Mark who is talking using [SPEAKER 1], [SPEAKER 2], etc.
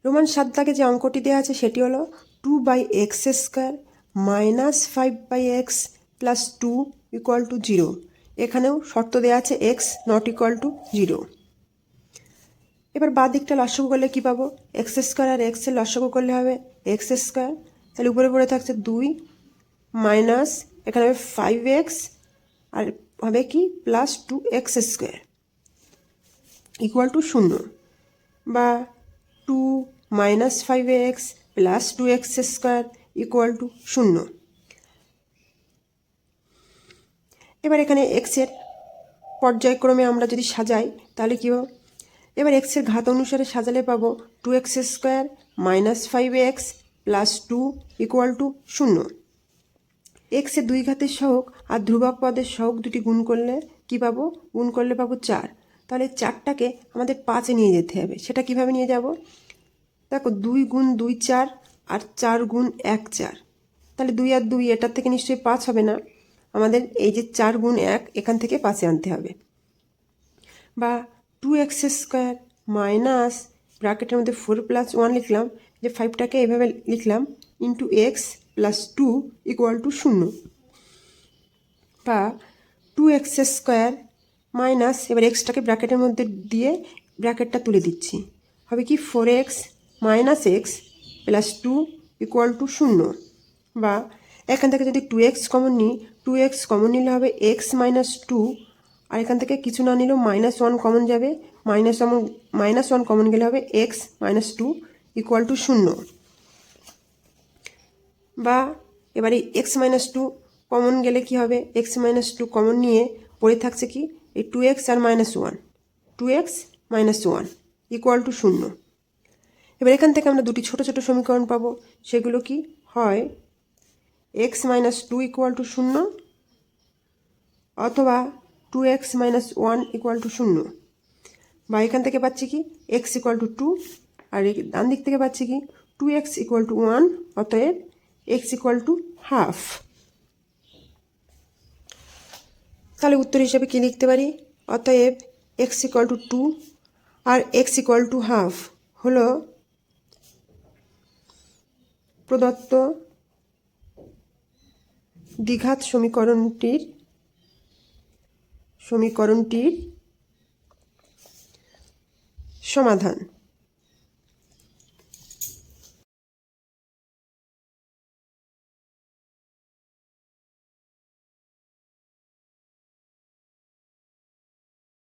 [SPEAKER 1] Roman 7 দাগে যে অঙ্কটি দেওয়া আছে সেটি হলো 2/x² minus 5/x plus 2 equal to 0। এখানেও শর্ত দেওয়া আছে x নট ইকুয়াল টু 0। এবার বাঁ দিকটা লসাগু করলে কী পাবো? x² আর x এর লসাগু করলে হবে x²। তাহলে উপরে পড়ে থাকছে 2 মাইনাস এখানে হবে 5x আর হবে কি প্লাস 2x² ইকুয়াল টু 0, বা 2 minus 5x plus 2x² equal to 0। এবার এখানে এক্সের পর্যায়ক্রমে আমরা যদি সাজাই তাহলে কী হবে? এবার এক্সের ঘাত অনুসারে সাজালে পাবো 2x² minus 5x plus 2 equal to 0। এক্সের দুই ঘাতের সহগ আর ধ্রুবক পদের সহগ দুটি গুণ করলে কী পাবো? গুণ করলে পাবো 4। তাহলে 4টাকে আমাদের 5-এ নিয়ে যেতে হবে। সেটা কিভাবে নিয়ে যাব? দেখো 2 গুণ 2 4 আর 4 গুণ 1 4। তাহলে 2 আর 2 এটার থেকে নিশ্চয়ই 5 হবে না, আমাদের এই যে 4 গুণ 1 এখান থেকে 5-এ আনতে হবে। বা 2x² মাইনাস ব্র্যাকেটের মধ্যে 4 প্লাস 1 লিখলাম, যে 5টাকে এভাবে লিখলাম into x plus 2 equal to 0। বা 2x² মাইনাস, এবার এক্সটাকে ব্র্যাকেটের মধ্যে দিয়ে ব্র্যাকেটটা তুলে দিচ্ছি, হবে কি 4x minus x plus 2 equal to 0। বা এখান থেকে যদি 2x কমন নিই, 2x কমন নিলে হবে x মাইনাস 2, আর এখান থেকে কিছু না নিলেও -1 কমন যাবে, -1 কমন গেলে হবে x মাইনাস 2 ইকুয়াল টু 0। বা এবার এই x মাইনাস 2 কমন গেলে কি হবে? x মাইনাস 2 কমন নিয়ে পড়ে থাকছে কি এই 2x R -1, 2x minus 1 equal to 0। এবার এখান থেকে আমরা দুটি ছোট ছোট সমীকরণ পাবো, সেগুলো কি হয় x মাইনাস 2 ইকুয়াল টু 0 অথবা 2x মাইনাস 1 ইকুয়াল টু 0। বা এখান থেকে পাচ্ছি কি x ইকুয়াল টু 2, আর ডান দিক থেকে পাচ্ছি কি 2x ইকুয়াল টু 1, অতএব x ইকুয়াল টু হাফ। তাহলে উত্তর হিসেবে কি লিখতে পারি? অতএব x ইকুয়াল টু 2 আর x ইকুয়াল টু হাফ হলো প্রদত্ত দ্বিঘাত সমীকরণটির সমাধান।